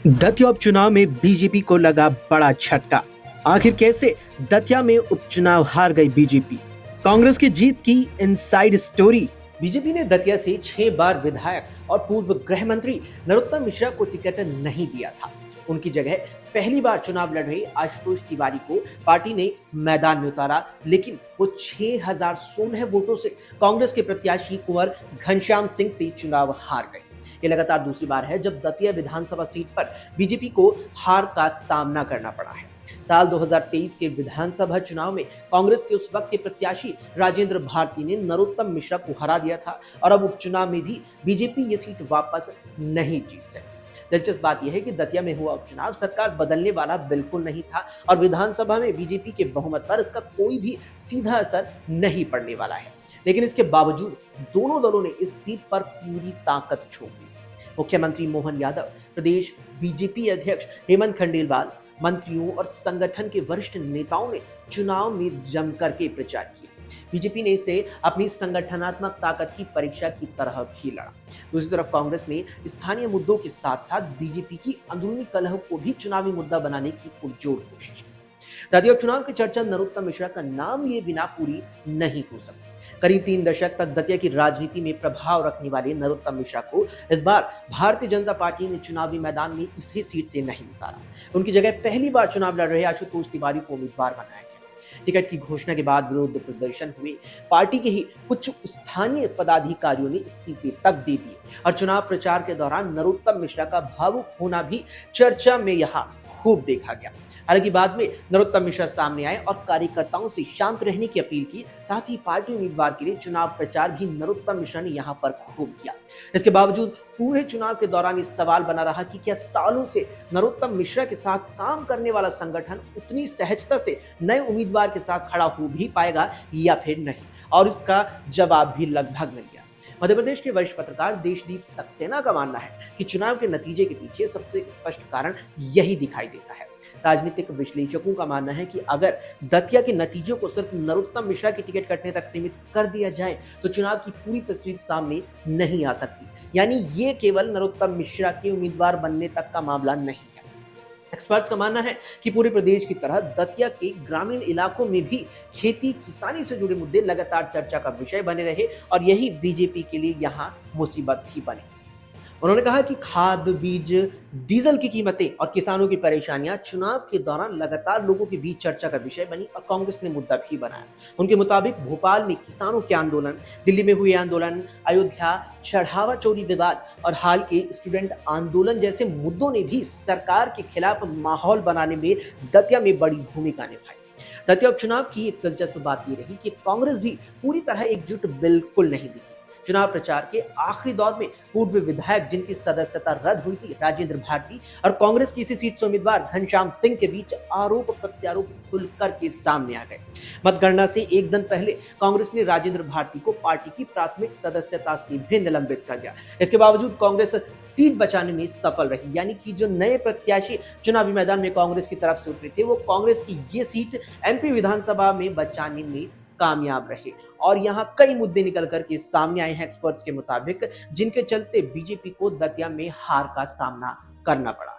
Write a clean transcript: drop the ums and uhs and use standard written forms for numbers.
दतिया उपचुनाव में बीजेपी को लगा बड़ा झटका। आखिर कैसे दतिया में उपचुनाव हार गई बीजेपी? कांग्रेस की जीत की इनसाइड स्टोरी। बीजेपी ने दतिया से 6 बार विधायक और पूर्व गृह मंत्री नरोत्तम मिश्रा को टिकट नहीं दिया था। उनकी जगह पहली बार चुनाव लड़ रहे आशुतोष तिवारी को पार्टी ने मैदान में उतारा, लेकिन वो 6016 वोटों से कांग्रेस के प्रत्याशी कुंवर घनश्याम सिंह से चुनाव हार गए। ये लगातार दूसरी बार है जब दतिया विधानसभा सीट पर बीजेपी को हार का सामना करना पड़ा है। साल 2023 के विधानसभा चुनाव में कांग्रेस के उस वक्त के प्रत्याशी राजेंद्र भारती ने नरोत्तम मिश्रा को हरा दिया था और अब उपचुनाव में भी बीजेपी ये सीट वापस नहीं जीत सकी। दिलचस्प बात यह है कि दतिया में हुआ उपचुनाव सरकार बदलने वाला बिल्कुल नहीं था और विधानसभा में बीजेपी के बहुमत पर इसका कोई भी सीधा असर नहीं पड़ने वाला है। लेकिन इसके बावजूद दोनों दलों ने इस सीट पर पूरी ताकत झोंक दी। मुख्यमंत्री मोहन यादव, प्रदेश बीजेपी अध्यक्ष हेमंत खंडेलवाल, मंत्रियों और संगठन के वरिष्ठ नेताओं ने चुनाव में जमकर के प्रचार किया। बीजेपी ने इसे अपनी संगठनात्मक ताकत की परीक्षा की तरह भी लड़ा। दूसरी तरफ कांग्रेस ने स्थानीय मुद्दों के साथ साथ बीजेपी की अंदरूनी कलह को भी चुनावी मुद्दा बनाने की पुरजोर कोशिश की। दतिया उपचुनाव की चर्चा नरोत्तम मिश्रा का नाम लिए बिना पूरी नहीं हो सकती। करीब 3 दशक तक दतिया की राजनीति में प्रभाव रखने वाले नरोत्तम मिश्रा को इस बार भारतीय जनता पार्टी ने चुनावी मैदान में इसी सीट से नहीं उतारा। उनकी जगह पहली बार चुनाव लड़ रहे आशुतोष तिवारी को उम्मीदवार बनाया गया। टिकट की घोषणा के बाद विरोध प्रदर्शन हुए। पार्टी के ही कुछ स्थानीय पदाधिकारियों ने इस्तीफे तक दे दिए और चुनाव प्रचार के दौरान नरोत्तम मिश्रा का भावुक होना भी चर्चा में यहाँ खूब देखा गया। हालांकि बाद में नरोत्तम मिश्रा सामने आए और कार्यकर्ताओं से शांत रहने की अपील की। साथ ही पार्टी उम्मीदवार के लिए चुनाव प्रचार भी नरोत्तम मिश्रा ने यहां पर खूब किया। इसके बावजूद पूरे चुनाव के दौरान इस सवाल बना रहा कि क्या सालों से नरोत्तम मिश्रा के साथ काम करने वाला संगठन उतनी सहजता से नए उम्मीदवार के साथ खड़ा हो भी पाएगा या फिर नहीं, और इसका जवाब भी लगभग मिल गया। मध्य प्रदेश के वरिष्ठ पत्रकार देशदीप सक्सेना का मानना है कि चुनाव के नतीजे के पीछे सबसे स्पष्ट कारण यही दिखाई देता है। राजनीतिक विश्लेषकों का मानना है कि अगर दतिया के नतीजों को सिर्फ नरोत्तम मिश्रा की टिकट कटने तक सीमित कर दिया जाए तो चुनाव की पूरी तस्वीर सामने नहीं आ सकती। यानी ये केवल नरोत्तम मिश्रा के उम्मीदवार बनने तक का मामला नहीं है। एक्सपर्ट्स का मानना है कि पूरे प्रदेश की तरह दतिया के ग्रामीण इलाकों में भी खेती किसानी से जुड़े मुद्दे लगातार चर्चा का विषय बने रहे और यही बीजेपी के लिए यहाँ मुसीबत भी बनी। उन्होंने कहा कि खाद, बीज, डीजल की कीमतें और किसानों की परेशानियां चुनाव के दौरान लगातार लोगों के बीच चर्चा का विषय बनी और कांग्रेस ने मुद्दा भी बनाया। उनके मुताबिक भोपाल में किसानों के आंदोलन, दिल्ली में हुए आंदोलन, अयोध्या चढ़ावा चोरी विवाद और हाल के स्टूडेंट आंदोलन जैसे मुद्दों ने भी सरकार के खिलाफ माहौल बनाने में दतिया में बड़ी भूमिका निभाई। दतिया उपचुनाव की एक दिलचस्प बात यह रही कि कांग्रेस भी पूरी तरह एकजुट बिल्कुल नहीं दिखी। चुनाव प्रचार के आखिरी दौर में पूर्व विधायक जिनकी सदस्यता रद्द हुई थी, राजेंद्र भारती, और कांग्रेस की इसी सीट से उम्मीदवार घनश्याम सिंह के बीच आरोप प्रत्यारोप खुलकर के सामने आ गए। मतगणना से एक दिन पहले कांग्रेस ने राजेंद्र भारती को पार्टी की प्राथमिक सदस्यता से भी निलंबित कर दिया। इसके बावजूद कांग्रेस सीट बचाने में सफल रही, यानी कि जो नए प्रत्याशी चुनावी मैदान में कांग्रेस की तरफ से उतरे थे वो कांग्रेस की ये सीट एमपी विधानसभा में बचाने में कामयाब रहे। और यहां कई मुद्दे निकल कर के सामने आए हैं एक्सपर्ट्स के मुताबिक, जिनके चलते बीजेपी को दतिया में हार का सामना करना पड़ा।